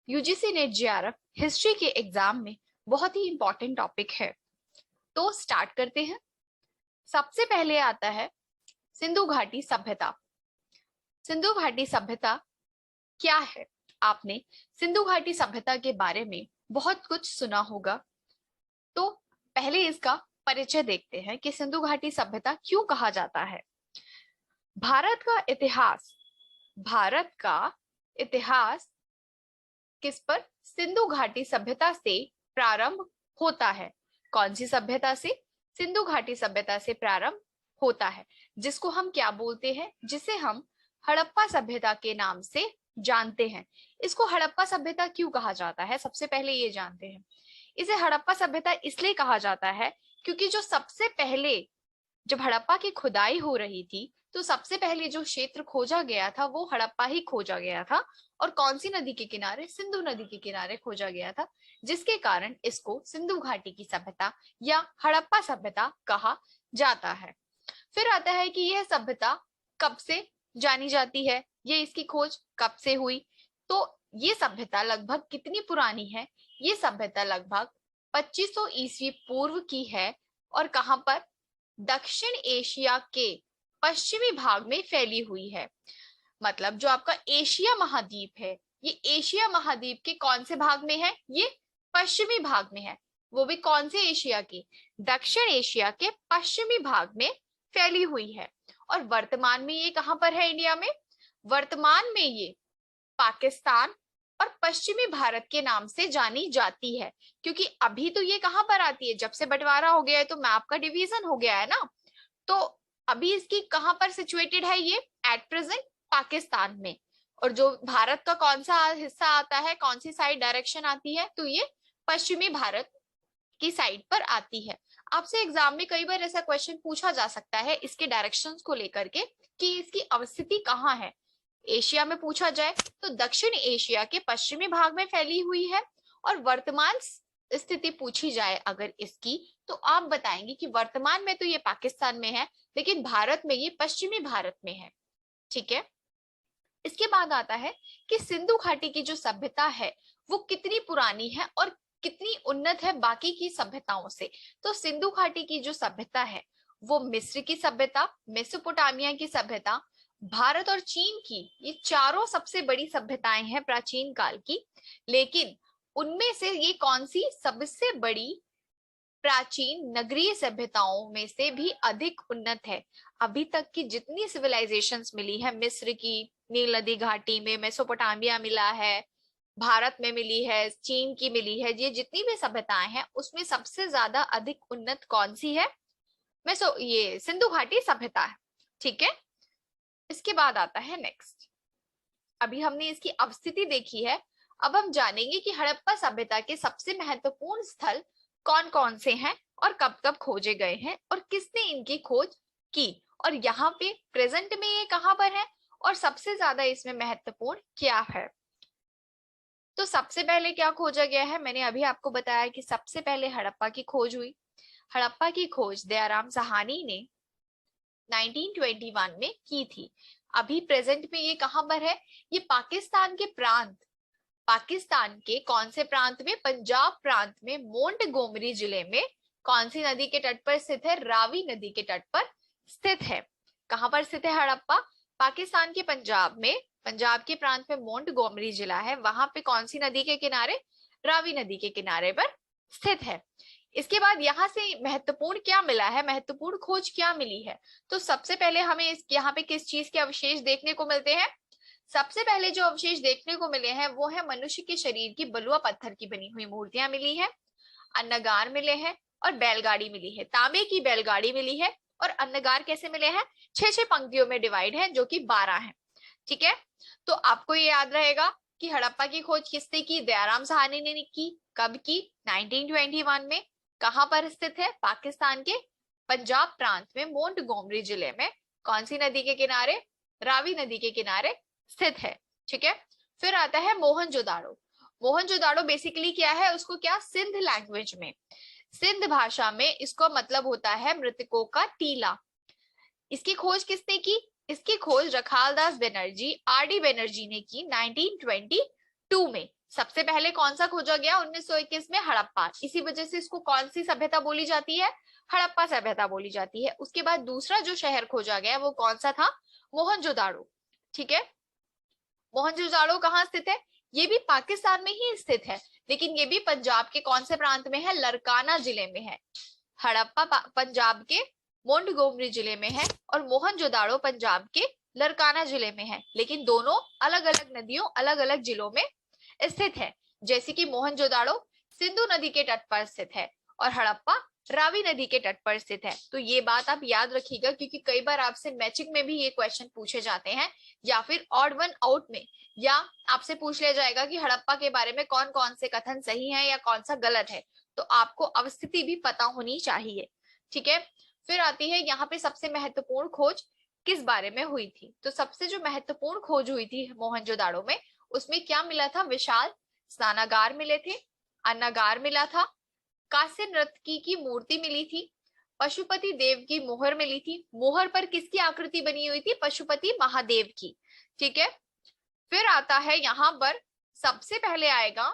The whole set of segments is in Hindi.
यूजीसी नेट जेआरएफ हिस्ट्री के एग्जाम में बहुत ही इंपॉर्टेंट टॉपिक है। तो स्टार्ट करते हैं। सबसे पहले आता है सिंधु घाटी सभ्यता। सिंधु घाटी सभ्यता क्या है? आपने सिंधु घाटी सभ्यता के बारे में बहुत कुछ सुना होगा। तो पहले इसका परिचय देखते हैं कि सिंधु घाटी सभ्यता क्यों कहा जाता है। भारत का इतिहास किस पर? सिंधु घाटी सभ्यता से प्रारंभ होता है। कौन सी सभ्यता से? सिंधु घाटी सभ्यता से प्रारंभ होता है, जिसको हम क्या बोलते हैं? जिसे हम हड़प्पा सभ्यता के नाम से जानते हैं। इसको हड़प्पा सभ्यता क्यों कहा जाता है, सबसे पहले ये जानते हैं। इसे हड़प्पा सभ्यता इसलिए कहा जाता है क्योंकि जो सबसे पहले जब हड़प्पा की खुदाई हो रही थी तो सबसे पहले जो क्षेत्र खोजा गया था वो हड़प्पा ही खोजा गया था। और कौन सी नदी के किनारे? सिंधु नदी के किनारे खोजा गया था, जिसके कारण इसको सिंधु घाटी की सभ्यता या हड़प्पा सभ्यता कहा जाता है। फिर आता है कि यह सभ्यता कब से जानी जाती है, ये इसकी खोज कब से हुई। तो ये सभ्यता लगभग कितनी पुरानी है? ये सभ्यता लगभग 2500 ईस्वी पूर्व की है। और कहां पर? दक्षिण एशिया के पश्चिमी भाग में फैली हुई है। मतलब जो आपका एशिया महाद्वीप है, ये एशिया महाद्वीप के कौन से भाग में है? ये पश्चिमी भाग में है। वो भी कौन से एशिया की? दक्षिण एशिया के पश्चिमी भाग में फैली हुई है। और वर्तमान में ये कहां पर है इंडिया में? वर्तमान में ये पाकिस्तान और पश्चिमी भारत के नाम से जानी जाती है। क्योंकि अभी तो ये कहां पर आती है? जब से बंटवारा हो गया है तो मैप का डिवीजन हो गया है ना, तो अभी इसकी कहां पर सिचुएटेड है? ये एट प्रेजेंट पाकिस्तान में। और जो भारत का कौन सा हिस्सा आता है, कौन सी साइड डायरेक्शन आती है? तो ये पश्चिमी भारत की साइड पर आती है। आपसे एग्जाम में कई बार ऐसा क्वेश्चन पूछा जा सकता है इसके डायरेक्शंस को लेकर के कि इसकी अवस्थिति कहाँ है। एशिया में पूछा जाए तो दक्षिण एशिया के पश्चिमी भाग में फैली हुई है। और वर्तमान स्थिति पूछी जाए अगर इसकी, तो आप बताएंगे कि वर्तमान में तो ये पाकिस्तान में है, लेकिन भारत में ये पश्चिमी भारत में है। ठीक है। इसके बाद आता है कि सिंधु घाटी की जो सभ्यता है वो कितनी पुरानी है और कितनी उन्नत है बाकी की सभ्यताओं से। तो सिंधु घाटी की जो सभ्यता है वो मिस्र की सभ्यता, मेसोपोटामिया की सभ्यता, भारत और चीन की, ये चारों सबसे बड़ी सभ्यताएं हैं प्राचीन काल की। लेकिन उनमें से ये कौन सी सबसे बड़ी प्राचीन नगरीय सभ्यताओं में से भी अधिक उन्नत है? अभी तक की जितनी सिविलाइजेशंस मिली है, मिस्र की नील नदी घाटी में, मेसोपोटामिया मिला है, भारत में मिली है, चीन की मिली है, ये जितनी भी सभ्यताएं हैं उसमें सबसे ज्यादा अधिक उन्नत कौन सी है? ये सिंधु घाटी सभ्यता है। ठीक है। इसके बाद आता है नेक्स्ट। अभी हमने इसकी अवस्थिति देखी है, अब हम जानेंगे कि हड़प्पा सभ्यता के सबसे महत्वपूर्ण स्थल कौन कौन से हैं और कब कब खोजे गए हैं और किसने इनकी खोज की, और यहाँ पे प्रेजेंट में ये कहां पर है और सबसे ज्यादा इसमें महत्वपूर्ण क्या है। तो सबसे पहले क्या खोजा गया है? मैंने अभी आपको बताया कि सबसे पहले हड़प्पा की खोज हुई। हड़प्पा की खोज दयाराम साहनी ने 1921 में की थी। अभी प्रेजेंट में ये कहां पर है? ये पाकिस्तान के प्रांत, पाकिस्तान के कौन से प्रांत में? पंजाब प्रांत में मोंटगोमरी जिले में कौन सी नदी के तट पर स्थित है? रावी नदी के तट पर स्थित है। कहां पर स्थित है हड़प्पा? पाकिस्तान के पंजाब में, पंजाब के प्रांत में मोंटगोमरी जिला है, वहां पे कौन सी नदी के किनारे? रावी नदी के किनारे पर स्थित है। इसके बाद यहाँ से महत्वपूर्ण क्या मिला है, महत्वपूर्ण खोज क्या मिली है? तो सबसे पहले हमें इस यहाँ पे किस चीज के अवशेष देखने को मिलते हैं? सबसे पहले जो अवशेष देखने को मिले हैं वो है मनुष्य के शरीर की बलुआ पत्थर की बनी हुई मूर्तियां मिली है, अन्नगार मिले हैं और बैलगाड़ी मिली है। तांबे की बैलगाड़ी मिली है। और अन्नगार कैसे मिले हैं? 6-6 पंक्तियों में डिवाइड है, जो कि 12 है। ठीक है। तो आपको ये याद रहेगा कि हड़प्पा की खोज किसने की? दयाराम साहनी ने की। कब की? 1921 में। कहां पर स्थित है? पाकिस्तान के पंजाब प्रांत में मोंटगोमरी जिले में। कौन सी नदी के किनारे? रावी नदी के किनारे स्थित है। ठीक है। फिर आता है मोहनजोदाड़ो। मोहनजोदाड़ो बेसिकली क्या है? उसको क्या, सिंध लैंग्वेज में, सिंध भाषा में इसको मतलब होता है मृतकों का टीला। इसकी खोज किसने की? इसकी खोज रखालदास बनर्जी, आर डी बनर्जी ने की 1922 में। सबसे पहले कौन सा खोजा गया 1921 में? हड़प्पा। इसी वजह से इसको कौन सी सभ्यता बोली जाती है? हड़प्पा सभ्यता बोली जाती है। उसके बाद दूसरा जो शहर खोजा गया वो कौन सा था? मोहनजोदाड़ो। ठीक है, मोहनजोदाड़ो कहाँ स्थित है? ये भी पाकिस्तान में ही स्थित है, लेकिन ये भी पंजाब के कौन से प्रांत में है? लरकाना जिले में है। हड़प्पा पंजाब के मोंटगोमरी जिले में है और मोहनजोदाड़ो पंजाब के लरकाना जिले में है, लेकिन दोनों अलग अलग नदियों, अलग अलग जिलों में स्थित है। जैसे कि मोहनजोदाड़ो सिंधु नदी के तट पर स्थित है और हड़प्पा रावी नदी के तट पर स्थित है। तो ये बात आप याद रखिएगा, क्योंकि कई बार आपसे मैचिंग में भी ये क्वेश्चन पूछे जाते हैं, या फिर ऑड वन आउट में, या आपसे पूछ लिया जाएगा कि हड़प्पा के बारे में कौन कौन से कथन सही है या कौन सा गलत है। तो आपको अवस्थिति भी पता होनी चाहिए। ठीक है, फिर आती है यहाँ पे सबसे महत्वपूर्ण खोज किस बारे में हुई थी? तो सबसे जो महत्वपूर्ण खोज हुई थी मोहनजोदाड़ो में, उसमें क्या मिला था? विशाल स्नानागार मिले थे, अन्नागार मिला था, कांस्य नर्तकी की मूर्ति मिली थी, पशुपति देव की मोहर मिली थी। मोहर पर किसकी आकृति बनी हुई थी? पशुपति महादेव की। ठीक है, फिर आता है यहां पर सबसे पहले आएगा,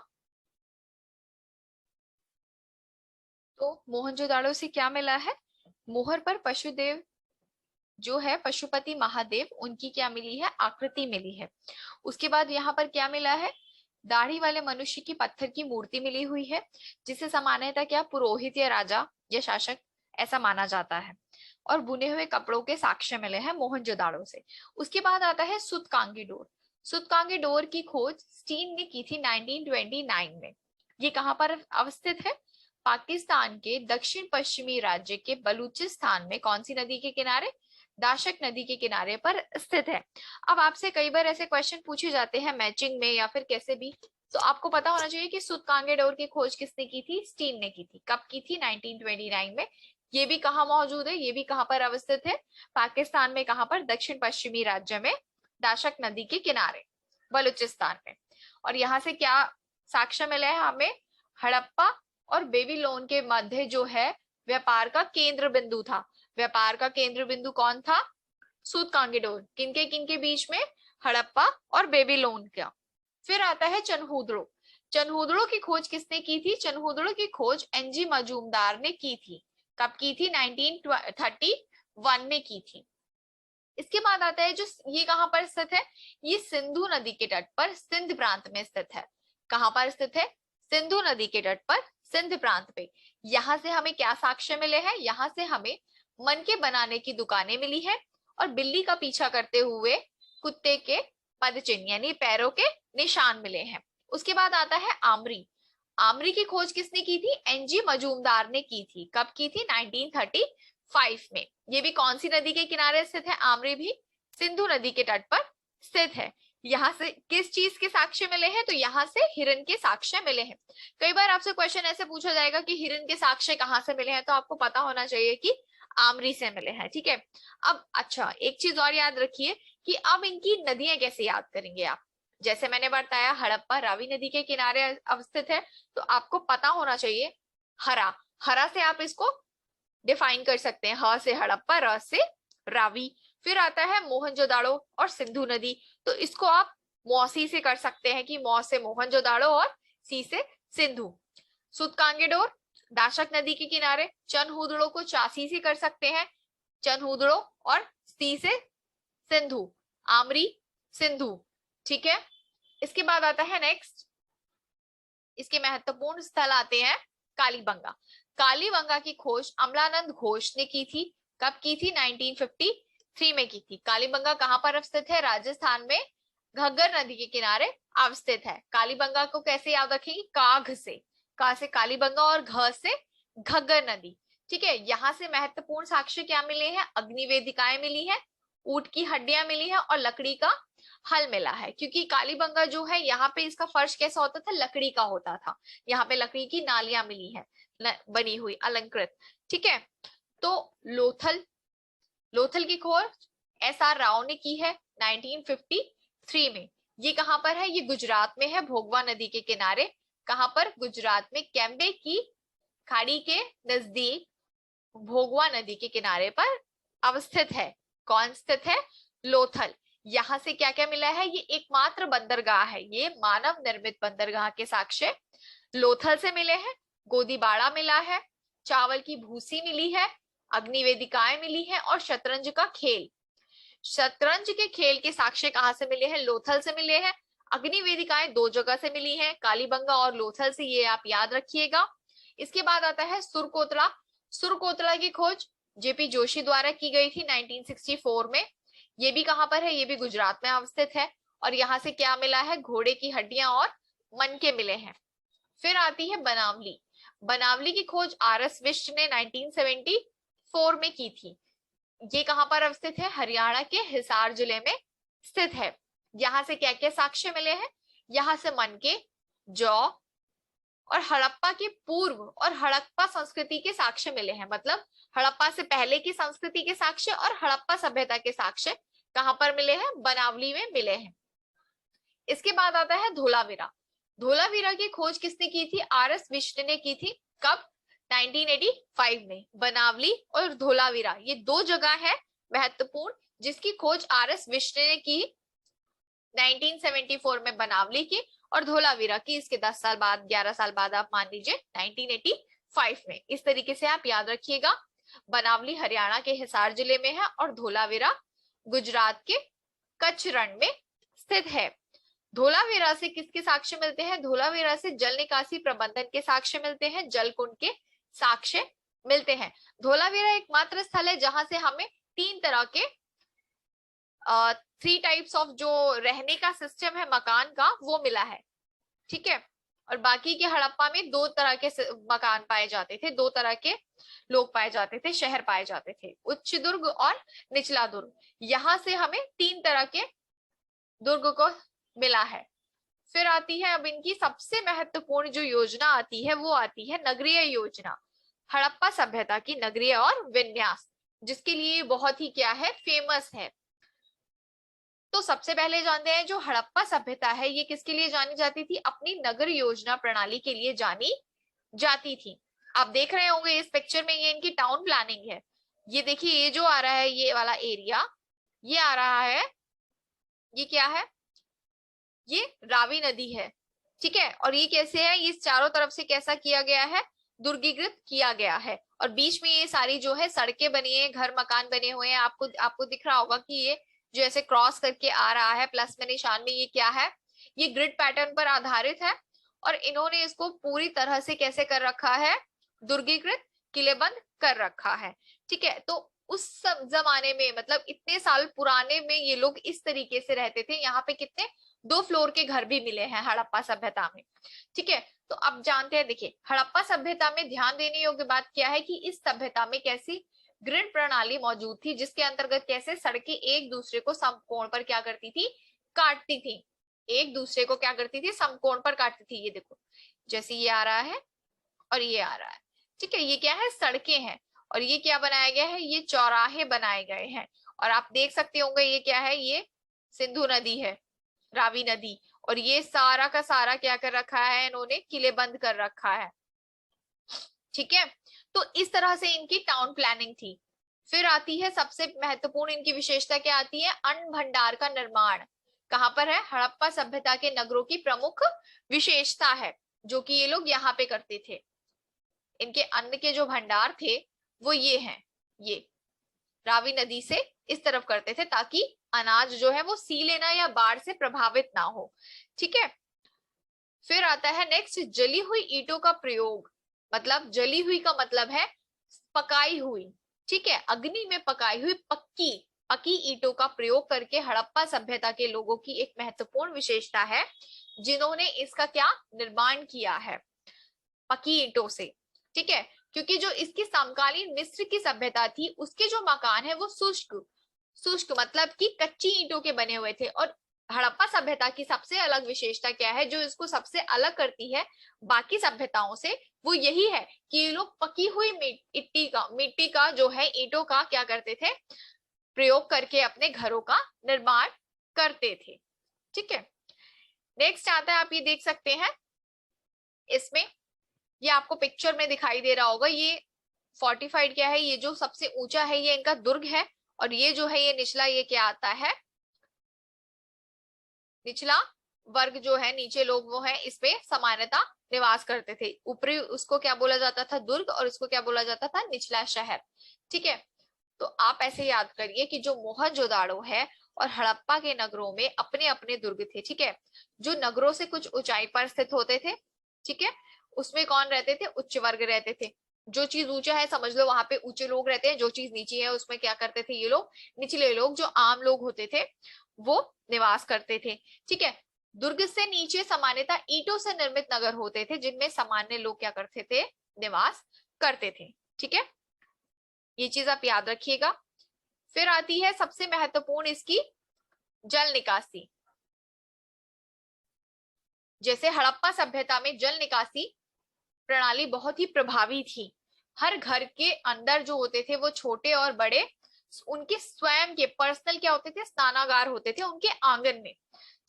तो मोहनजोदाड़ो से क्या मिला है? मोहर पर पशुदेव जो है, पशुपति महादेव, उनकी क्या मिली है? आकृति मिली है। उसके बाद यहाँ पर क्या मिला है? दाढ़ी वाले मनुष्य की पत्थर की मूर्ति मिली हुई है, जिसे सामान्यतः क्या पुरोहित या राजा या शासक ऐसा माना जाता है। और बुने हुए कपड़ों के साक्ष्य मिले हैं मोहनजोदाड़ो से। उसके बाद आता है सूतकांगी डोर। सूतकांगी डोर की खोज स्टीन ने की थी 1929 में। ये कहाँ पर अवस्थित है? पाकिस्तान के दक्षिण पश्चिमी राज्य के बलूचिस्तान में। कौन सी नदी के किनारे? दाशक नदी के किनारे पर स्थित है। अब आपसे कई बार ऐसे क्वेश्चन पूछे जाते हैं मैचिंग में या फिर कैसे भी, तो आपको पता होना चाहिए कि सूतकांगे डोर की खोज किसने की थी? स्टीन ने की थी। कब की थी? 1929 में। ये भी कहाँ मौजूद है? ये भी कहाँ पर अवस्थित है? पाकिस्तान में। कहाँ पर? दक्षिण पश्चिमी राज्य में, दाशक नदी के किनारे, बलूचिस्तान में। और यहाँ से क्या साक्ष्य मिला है हमें? हड़प्पा और बेबीलोन के मध्य जो है व्यापार का केंद्र बिंदु था। व्यापार का केंद्र बिंदु कौन था? सूतकांगी डोर। किनके किनके बीच में? हड़प्पा और बेबीलोन का। फिर आता है चनहूदड़ो। चनहूदड़ो की खोज किसने की थी? चनहूदड़ो की खोज एनजी मजूमदार ने की थी। कब की थी? 1931 में की थी। इसके बाद आता है जो ये कहां पर स्थित है? ये सिंधु नदी के तट पर सिंध प्रांत में स्थित है। कहां पर स्थित है? सिंधु नदी के तट पर सिंध प्रांत पे। यहां से हमें क्या साक्ष्य मिले हैं? यहां से हमें मन के बनाने की दुकानें मिली है और बिल्ली का पीछा करते हुए कुत्ते के पदचिन्ह यानी पैरों के निशान मिले हैं। उसके बाद आता है आमरी। आमरी की खोज किसने की थी? एनजी मजूमदार ने की थी। कब की थी? 1935 में। ये भी कौन सी नदी के किनारे स्थित है? आमरी भी सिंधु नदी के तट पर स्थित है। यहाँ से किस चीज के साक्ष्य मिले हैं? तो यहाँ से हिरण के साक्ष्य मिले हैं। कई बार आपसे क्वेश्चन ऐसे पूछा जाएगा कि हिरण के साक्ष्य कहाँ से मिले हैं, तो आपको पता होना चाहिए कि आमरी से मिले हैं। ठीक है, अब अच्छा एक चीज और याद रखिए कि अब इनकी नदियां कैसे याद करेंगे आप? जैसे मैंने बताया हड़प्पा रावी नदी के किनारे अवस्थित है, तो आपको पता होना चाहिए हरा। हरा से आप इसको डिफाइन कर सकते हैं, ह से हड़प्पा, र से रावी। फिर आता है मोहनजोदाड़ो और सिंधु नदी, तो इसको आप मौसी से कर सकते हैं कि मौ से मोहनजोदाड़ो और सी से सिंधु। सूतकांगे डोर दाशक नदी के किनारे। चनहूदड़ो को चासी से कर सकते हैं, चनहूदड़ो और सी से सिंधु, आमरी सिंधु। ठीक है, इसके बाद आता है नेक्स्ट, इसके महत्वपूर्ण स्थल आते हैं कालीबंगा। कालीबंगा की खोज अमलानंद घोष ने की थी। कब की थी? 1953 में की थी। कालीबंगा कहां पर अवस्थित है? राजस्थान में घग्गर नदी के किनारे अवस्थित है। कालीबंगा को कैसे याद रखेंगे? काघ से, का से कालीबंगा और घ से घग्गर नदी। ठीक है, यहाँ से महत्वपूर्ण साक्ष्य क्या मिले हैं? अग्निवेदिकाएं मिली है, ऊंट की हड्डियां मिली है और लकड़ी का हल मिला है। क्योंकि कालीबंगा जो है यहाँ पे इसका फर्श कैसा होता था? लकड़ी का होता था। यहाँ पे लकड़ी की नालियां मिली है बनी हुई, अलंकृत। ठीक है, तो लोथल, लोथल की खोज एस.आर. राव ने की है 1953 में। ये कहां पर है? ये गुजरात में है, भोगवा नदी के किनारे। कहां पर? गुजरात में कैम्बे की खाड़ी के नजदीक भोगवा नदी के किनारे पर अवस्थित है। कौन स्थित है? लोथल। यहाँ से क्या क्या मिला है, ये एकमात्र बंदरगाह है, ये मानव निर्मित बंदरगाह के साक्ष्य लोथल से मिले हैं, गोदीबाड़ा मिला है, चावल की भूसी मिली है, अग्नि वेदिकाएं मिली है, और शतरंज का खेल। शतरंज के खेल के साक्ष्य कहाँ से मिले हैं, लोथल से मिले हैं। अग्नि वेदिकाएं दो जगह से मिली हैं, कालीबंगा और लोथल से, ये आप याद रखिएगा। इसके बाद आता है सुरकोतला। सुरकोतला की खोज जेपी जोशी द्वारा की गई थी 1964 में। ये भी कहाँ पर है, ये भी गुजरात में अवस्थित है। और यहाँ से क्या मिला है, घोड़े की हड्डियां और मनके मिले हैं। फिर आती है बनावली। बनावली की खोज आर एस विष्ट ने 1974 में की थी। ये कहां पर अवस्थित है, हरियाणा के हिसार जिले में स्थित है। यहाँ से क्या क्या साक्ष्य मिले हैं, यहाँ से मनके, जौ और हड़प्पा के पूर्व और हड़प्पा संस्कृति के साक्ष्य मिले हैं। मतलब हड़प्पा से पहले की संस्कृति के साक्ष्य और हड़प्पा सभ्यता के साक्ष्य कहां पर मिले हैं, बनावली में मिले हैं। इसके बाद आता है धोलावीरा। धोलावीरा की खोज किसने की थी, आर एस विष्ट ने की थी। कब, 1985 में। बनावली और धोलावीरा ये दो जगह है महत्वपूर्ण जिसकी खोज आर एस विष्ट ने की 1974 में बनावली की, और धोलावीरा की इसके 10 साल बाद, 11 साल बाद आप मान लीजिए 1985 में। इस तरीके से आप याद रखिएगा। बनावली हरियाणा के हिसार जिले में है और धोलावीरा गुजरात के कच्छ रण में स्थित है। धोलावीरा से किसके साक्ष्य मिलते हैं, धोलावीरा से जल निकासी प्रबंधन के साक्ष्य मिलते हैं, जल कुंड के साक्ष्य मिलते हैं। धोलावीरा एकमात्र स्थल है जहां से हमें तीन तरह के 3 टाइप्स ऑफ जो रहने का सिस्टम है मकान का वो मिला है, ठीक है। और बाकी के हड़प्पा में 2 तरह के मकान पाए जाते थे, 2 तरह के लोग पाए जाते थे, शहर पाए जाते थे, उच्च दुर्ग और निचला दुर्ग। यहाँ से हमें 3 तरह के दुर्ग को मिला है। फिर आती है अब इनकी सबसे महत्वपूर्ण जो योजना आती है वो आती है नगरीय योजना, हड़प्पा सभ्यता की नगरीय और विन्यास, जिसके लिए बहुत ही क्या है, फेमस है। तो सबसे पहले जानते हैं जो हड़प्पा सभ्यता है ये किसके लिए जानी जाती थी, अपनी नगर योजना प्रणाली के लिए जानी जाती थी। आप देख रहे होंगे इस पिक्चर में ये इनकी टाउन प्लानिंग है। ये देखिए ये जो आ रहा है ये वाला एरिया, ये आ रहा है, ये क्या है, ये रावी नदी है, ठीक है। और ये कैसे है, ये चारों तरफ से कैसा किया गया है, दुर्गीकृत किया गया है। और बीच में ये सारी जो है सड़कें बनी है, घर मकान बने हुए हैं। आपको आपको दिख रहा होगा कि ये जो ऐसे क्रॉस करके आ रहा है प्लस में निशान में, ये क्या है, ये ग्रिड पैटर्न पर आधारित है। और इन्होंने इसको पूरी तरह से कैसे कर रखा है, दुर्गीकृत, किलेबंद कर रखा है, ठीक है। तो उस जमाने में मतलब इतने साल पुराने में ये लोग इस तरीके से रहते थे। यहाँ पे कितने 2 फ्लोर के घर भी मिले हैं हड़प्पा सभ्यता में, ठीक है। तो अब जानते हैं, देखिए हड़प्पा सभ्यता में ध्यान देने योग्य बात क्या है कि इस सभ्यता में कैसी ग्रिड प्रणाली मौजूद थी, जिसके अंतर्गत कैसे सड़कें एक दूसरे को समकोण पर क्या करती थी, काटती थी, एक दूसरे को क्या करती थी, समकोण पर काटती थी। ये देखो जैसे ये आ रहा है और ये आ रहा है, ठीक है। ये क्या है, सड़कें हैं। और ये क्या बनाया गया है, ये चौराहे बनाए गए हैं। और आप देख सकते होंगे ये क्या है, ये सिंधु नदी है, रावी नदी। और ये सारा का सारा क्या कर रखा है, इन्होंने किले बंद कर रखा है, ठीक है। तो इस तरह से इनकी टाउन प्लानिंग थी। फिर आती है सबसे महत्वपूर्ण इनकी विशेषता क्या आती है, अन्न भंडार का निर्माण कहां पर है, हड़प्पा सभ्यता के नगरों की प्रमुख विशेषता है जो कि ये लोग यहाँ पे करते थे। इनके अन्न के जो भंडार थे वो ये हैं, ये रावी नदी से इस तरफ करते थे ताकि अनाज जो है वो सी लेना या बाढ़ से प्रभावित ना हो, ठीक है। फिर आता है नेक्स्ट, जली हुई ईंटों का प्रयोग। मतलब जली हुई का मतलब है पकाई हुई, ठीक है, अग्नि में पकाई हुई पक्की पकी ईंटों का प्रयोग करके हड़प्पा सभ्यता के लोगों की एक महत्वपूर्ण विशेषता है जिन्होंने इसका क्या निर्माण किया है, पकी ईंटों से, ठीक है। क्योंकि जो इसकी समकालीन मिस्र की सभ्यता थी उसके जो मकान है वो शुष्क शुष्क मतलब कि कच्ची ईंटों के बने हुए थे। और हड़प्पा सभ्यता की सबसे अलग विशेषता क्या है, जो इसको सबसे अलग करती है बाकी सभ्यताओं से, वो यही है कि ये लोग पकी हुई मिट्टी का जो है ईंटों का क्या करते थे, प्रयोग करके अपने घरों का निर्माण करते थे, ठीक है। नेक्स्ट आता है, आप ये देख सकते हैं इसमें, ये आपको पिक्चर में दिखाई दे रहा होगा, ये फोर्टिफाइड क्या है, ये जो सबसे ऊंचा है ये इनका दुर्ग है। और ये जो है ये निचला ये क्या आता है, निचला वर्ग जो है, नीचे लोग वो है, इस पे सामान्यता निवास करते थे। ऊपरी उसको क्या बोला जाता था, दुर्ग, और इसको क्या बोला जाता था, निचला शहर। ठीक है, तो आप ऐसे याद करिए कि जो मोहनजोदाड़ो है और हड़प्पा के नगरों में अपने अपने दुर्ग थे। ठीक है, जो नगरों से कुछ ऊंचाई पर स्थित होते थे, ठीक है, उसमें कौन रहते थे, उच्च वर्ग रहते थे। जो चीज ऊंचा है समझ लो वहां पे ऊंचे लोग रहते हैं, जो चीज नीची है उसमें क्या करते थे ये लोग, निचले लोग, जो आम लोग होते थे वो निवास करते थे। ठीक है, दुर्ग से नीचे सामान्यतः ईंटों से निर्मित नगर होते थे जिनमें सामान्य लोग क्या करते थे, निवास करते थे। ठीक है, ये चीज आप याद रखिएगा। फिर आती है सबसे महत्वपूर्ण इसकी जल निकासी। जैसे हड़प्पा सभ्यता में जल निकासी प्रणाली बहुत ही प्रभावी थी। हर घर के अंदर जो होते थे वो छोटे और बड़े, उनके स्वयं के पर्सनल क्या होते थे, स्नानागार होते थे उनके आंगन में।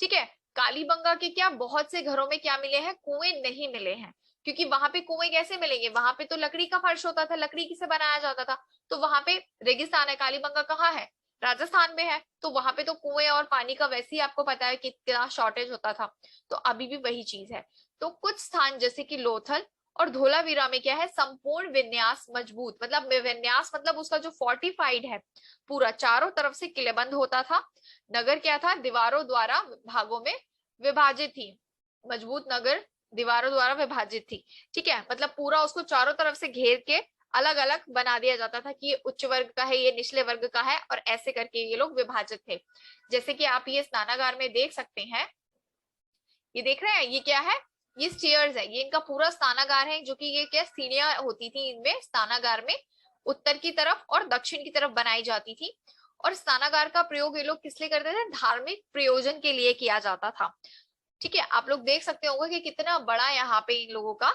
ठीक है, कालीबंगा के क्या बहुत से घरों में क्या मिले हैं, कुएं नहीं मिले हैं, क्योंकि वहां पे कुएं कैसे मिलेंगे, वहां पे तो लकड़ी का फर्श होता था, लकड़ी से बनाया जाता था। तो वहां पे रेगिस्तान है, कालीबंगा कहाँ है, राजस्थान में है, तो वहां पे तो कुएं और पानी का वैसे ही आपको पता है कितना शॉर्टेज होता था। तो अभी भी वही चीज है। तो कुछ स्थान जैसे कि लोथल और धोलावीरा में क्या है, संपूर्ण विन्यास मजबूत, मतलब विन्यास मतलब उसका जो फोर्टिफाइड है, पूरा चारों तरफ से किलेबंद होता था। नगर क्या था, दीवारों द्वारा भागों में विभाजित थी। मजबूत नगर दीवारों द्वारा विभाजित थी। ठीक है, मतलब पूरा उसको चारों तरफ से घेर के अलग अलग बना दिया जाता था कि ये उच्च वर्ग का है, ये निचले वर्ग का है, और ऐसे करके ये लोग विभाजित थे। जैसे कि आप ये स्नानागार में देख सकते हैं, ये देख रहे हैं, ये क्या है, ये स्टेयर्स है, ये इनका पूरा स्नानागार है, जो कि ये क्या सीढ़ियां होती थी इनमें स्नानागार में, उत्तर की तरफ और दक्षिण की तरफ बनाई जाती थी। और स्नानागार का प्रयोग ये लोग किस लिए करते थे, धार्मिक प्रयोजन के लिए किया जाता था। ठीक है, आप लोग देख सकते होंगे कि कितना बड़ा यहाँ पे इन लोगों का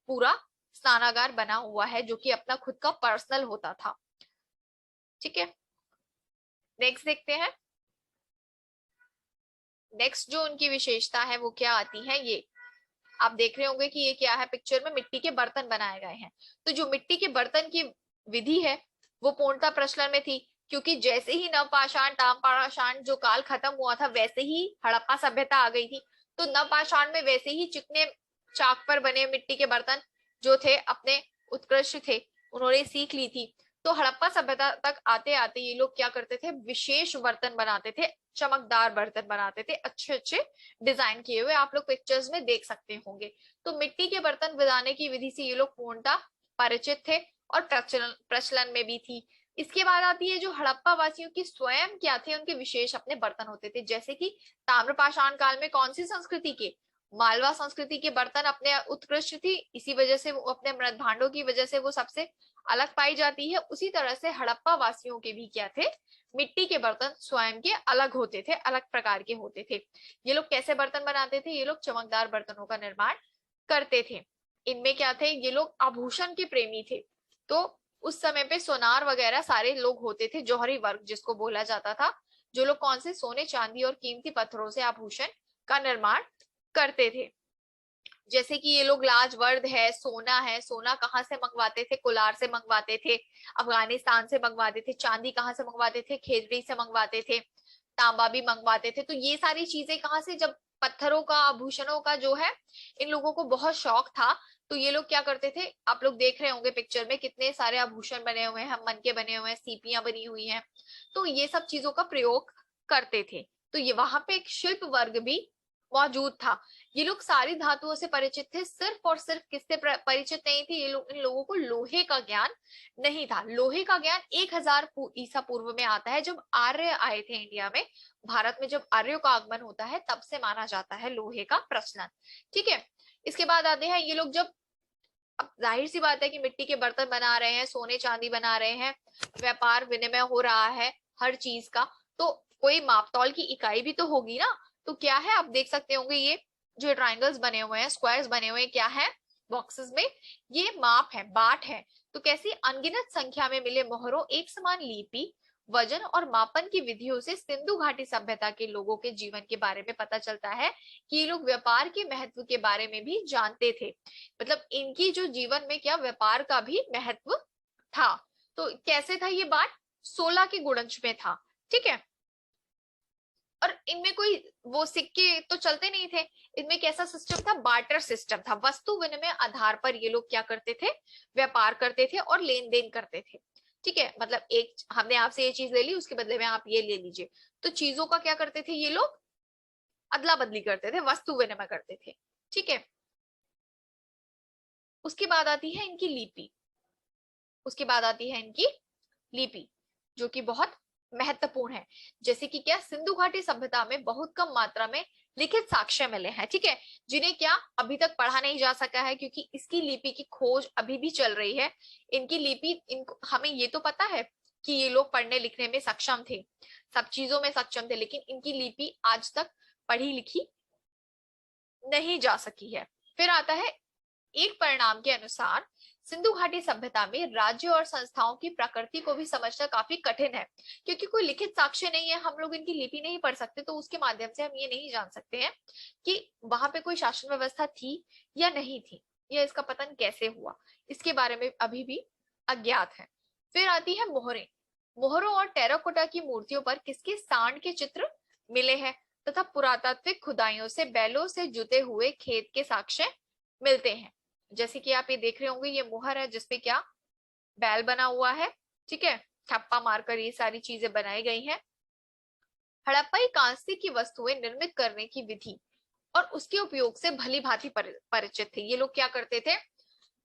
पूरा स्नानागार बना हुआ है, जो कि अपना खुद का पर्सनल होता था। ठीक है, नेक्स्ट देखते हैं। नेक्स्ट जो उनकी विशेषता है वो क्या आती है, ये आप देख रहे होंगे कि ये क्या है, पिक्चर में मिट्टी के बर्तन बनाए गए हैं। तो जो मिट्टी के बर्तन की विधि है वो पूर्णतः प्रचलन में थी, क्योंकि जैसे ही नवपाषाण ताम्रपाषाण जो काल खत्म हुआ था, वैसे ही हड़प्पा सभ्यता आ गई थी। तो नवपाषाण में वैसे ही चिकने चाक पर बने मिट्टी के बर्तन जो थे अपने उत्कृष्ट थे, उन्होंने सीख ली थी। तो हड़प्पा सभ्यता तक आते आते ये लोग क्या करते थे, विशेष बर्तन बनाते थे, चमकदार बर्तन बनाते थे, अच्छे अच्छे डिजाइन किए हुए, आप लोग पिक्चर्स में देख सकते होंगे। तो मिट्टी के बर्तन बनाने की विधि से ये लोग पूर्णतः परिचित थे और प्रचलन में भी थी। इसके बाद आती है जो हड़प्पा वासियों की स्वयं क्या थे, उनके विशेष अपने बर्तन होते थे। जैसे कि ताम्रपाषाण काल में कौन सी संस्कृति के, मालवा संस्कृति के बर्तन अपने उत्कृष्ट थी, इसी वजह से वो अपने मृत भांडों की वजह से वो सबसे अलग पाई जाती है। उसी तरह से हड़प्पा वासियों के भी क्या थे, मिट्टी के बर्तन स्वयं के अलग होते थे, अलग प्रकार के होते थे। ये लोग कैसे बर्तन बनाते थे, ये लोग चमकदार बर्तनों का निर्माण करते थे। इनमें क्या थे, ये लोग आभूषण के प्रेमी थे। तो उस समय पे सोनार वगैरह सारे लोग होते थे, जौहरी वर्ग जिसको बोला जाता था, जो लोग कौन से सोने चांदी और कीमती पत्थरों से आभूषण का निर्माण करते थे। जैसे कि ये लोग लाजवर्द है, सोना है, सोना कहाँ से मंगवाते थे, कोलार से मंगवाते थे, अफगानिस्तान से मंगवाते थे। चांदी कहाँ से मंगवाते थे, खेजड़ी से मंगवाते थे। तांबा भी मंगवाते थे। तो ये सारी चीजें कहाँ से, जब पत्थरों का आभूषणों का जो है इन लोगों को बहुत शौक था, तो ये लोग क्या करते थे, आप लोग देख रहे होंगे पिक्चर में कितने सारे आभूषण बने हुए हैं, मन के बने हुए हैं, सीपियां बनी हुई हैं। तो ये सब चीजों का प्रयोग करते थे। तो ये वहां पे एक शिल्प वर्ग भी मौजूद था। ये लोग सारी धातुओं से परिचित थे, सिर्फ और सिर्फ किससे परिचित नहीं थे, ये लोग, इन लोगों को लोहे का ज्ञान नहीं था। लोहे का ज्ञान 1000 ईसा पूर्व में आता है, जब आर्य आए थे इंडिया में। भारत में जब आर्यों का आगमन होता है तब से माना जाता है लोहे का प्रचलन। ठीक है, इसके बाद आते हैं ये लोग, जब अब जाहिर सी बात है कि मिट्टी के बर्तन बना रहे हैं, सोने चांदी बना रहे हैं, व्यापार विनिमय हो रहा है हर चीज का, तो कोई मापतौल की इकाई भी तो होगी ना। तो क्या है, आप देख सकते होंगे ये जो ट्राइंगल्स बने हुए हैं, स्क्वायर्स बने हुए हैं, क्या है बॉक्सेस में, ये माप है, बाट है। तो कैसी अनगिनत संख्या में मिले मोहरों, एक समान लिपि, वजन और मापन की विधियों से सिंधु घाटी सभ्यता के लोगों के जीवन के बारे में पता चलता है कि ये लोग व्यापार के महत्व के बारे में भी जानते थे। मतलब इनकी जो जीवन में क्या व्यापार का भी महत्व था। तो कैसे था ये बाट, 16 के गुणज में था। ठीक है, और इनमें कोई वो सिक्के तो चलते नहीं थे, इनमें कैसा सिस्टम था, बार्टर सिस्टम था। वस्तु विनिमय आधार पर ये लोग क्या करते थे, व्यापार करते थे और लेन देन करते थे। ठीक है, मतलब एक हमने आपसे ये चीज ले ली, उसके बदले में आप ये ले लीजिए। तो चीजों का क्या करते थे ये लोग, अदला बदली करते थे, वस्तु विनिमय करते थे। ठीक है, उसके बाद आती है इनकी लिपि। उसके बाद आती है इनकी लिपि, जो कि बहुत महत्वपूर्ण है। जैसे कि क्या, सिंधु घाटी सभ्यता में बहुत कम मात्रा में लिखित साक्ष्य मिले हैं। ठीक है, जिन्हें क्या अभी तक पढ़ा नहीं जा सका है, क्योंकि इसकी लिपि की खोज अभी भी चल रही है। इनकी लिपि, इनको हमें ये तो पता है कि ये लोग पढ़ने लिखने में सक्षम थे, सब चीजों में सक्षम थे, लेकिन इनकी लिपि आज तक पढ़ी लिखी नहीं जा सकी है। फिर आता है, एक परिणाम के अनुसार सिंधु घाटी सभ्यता में राज्य और संस्थाओं की प्रकृति को भी समझना काफी कठिन है, क्योंकि कोई लिखित साक्ष्य नहीं है, हम लोग इनकी लिपि नहीं पढ़ सकते, तो उसके माध्यम से हम ये नहीं जान सकते हैं कि वहां पे कोई शासन व्यवस्था थी या नहीं थी, या इसका पतन कैसे हुआ, इसके बारे में अभी भी अज्ञात है। फिर आती है मोहरें। मोहरों और टेराकोटा की मूर्तियों पर किसके सांड के चित्र मिले हैं, तथा पुरातात्विक खुदाइयों से बैलों से जुते हुए खेत के साक्ष्य मिलते हैं। जैसे कि आप ये देख रहे होंगे, ये मोहर है जिसपे क्या बैल बना हुआ है। ठीक है, ठप्पा मारकर ये सारी चीजें बनाई गई हैं। हड़प्पाई कांस्य की वस्तुएं निर्मित करने की विधि और उसके उपयोग से भली भांति परिचित थे। ये लोग क्या करते थे,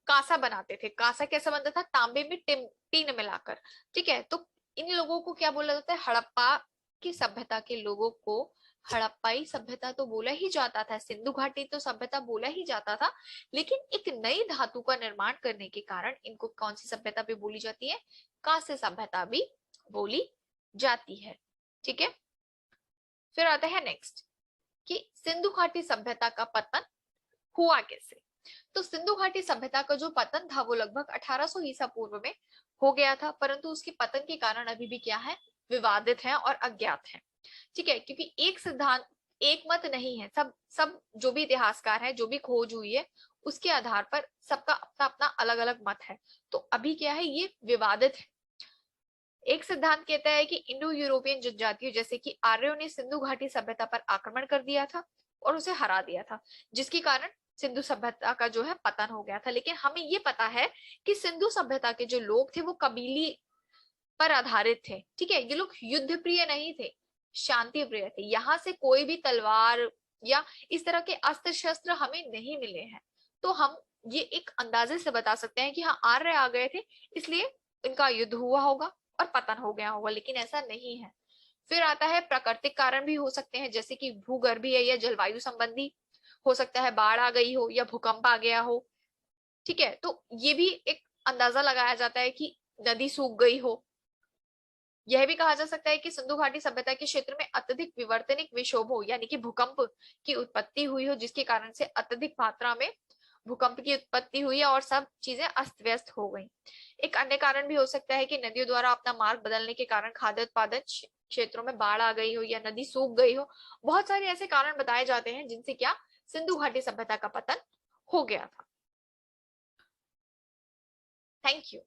कांसा बनाते थे। कांसा कैसा बनता था, तांबे में टीन मिलाकर। ठीक है, तो इन लोगों को क्या बोला जाता है, हड़प्पा की सभ्यता के लोगों को हड़प्पाई सभ्यता तो बोला ही जाता था, सिंधु घाटी तो सभ्यता बोला ही जाता था, लेकिन एक नई धातु का निर्माण करने के कारण इनको कौन सी सभ्यता भी बोली जाती है, कांस्य सभ्यता भी बोली जाती है। ठीक है, फिर आता है नेक्स्ट कि सिंधु घाटी सभ्यता का पतन हुआ कैसे। तो सिंधु घाटी सभ्यता का जो पतन था वो लगभग 1800 ईसा पूर्व में हो गया था, परंतु उसके पतन के कारण अभी भी क्या है, विवादित है और अज्ञात है। ठीक है, क्योंकि एक सिद्धांत, एक मत नहीं है, सब सब जो भी इतिहासकार है, जो भी खोज हुई है, उसके आधार पर सबका अपना अपना अलग अलग मत है। तो अभी क्या है, ये विवादित है। एक सिद्धांत कहता है कि इंडो यूरोपियन जनजातियों जैसे कि आर्यों ने सिंधु घाटी सभ्यता पर आक्रमण कर दिया था और उसे हरा दिया था, जिसके कारण सिंधु सभ्यता का जो है पतन हो गया था। लेकिन हमें ये पता है कि सिंधु सभ्यता के जो लोग थे वो कबीली पर आधारित थे। ठीक है, ये लोग युद्ध प्रिय नहीं थे, शांति प्रिय थे। यहाँ से कोई भी तलवार या इस तरह के अस्त्र शस्त्र हमें नहीं मिले हैं, तो हम ये एक अंदाजे से बता सकते हैं कि हाँ, आर्य आ गए थे, इसलिए इनका युद्ध हुआ होगा और पतन हो गया होगा, लेकिन ऐसा नहीं है। फिर आता है, प्राकृतिक कारण भी हो सकते हैं, जैसे कि भूगर्भीय या जलवायु संबंधी हो सकता है, बाढ़ आ गई हो या भूकंप आ गया हो। ठीक है, तो ये भी एक अंदाजा लगाया जाता है कि नदी सूख गई हो। यह भी कहा जा सकता है कि सिंधु घाटी सभ्यता के क्षेत्र में अत्यधिक विवर्तनिक विक्षोभ हो, यानी कि भूकंप की उत्पत्ति हुई हो, जिसके कारण से अत्यधिक मात्रा में भूकंप की उत्पत्ति हुई है और सब चीजें अस्त व्यस्त हो गई। एक अन्य कारण भी हो सकता है कि नदियों द्वारा अपना मार्ग बदलने के कारण खाद्य उत्पादन क्षेत्रों में बाढ़ आ गई हो या नदी सूख गई हो। बहुत सारे ऐसे कारण बताए जाते हैं जिनसे क्या सिंधु घाटी सभ्यता का पतन हो गया था। Thank you.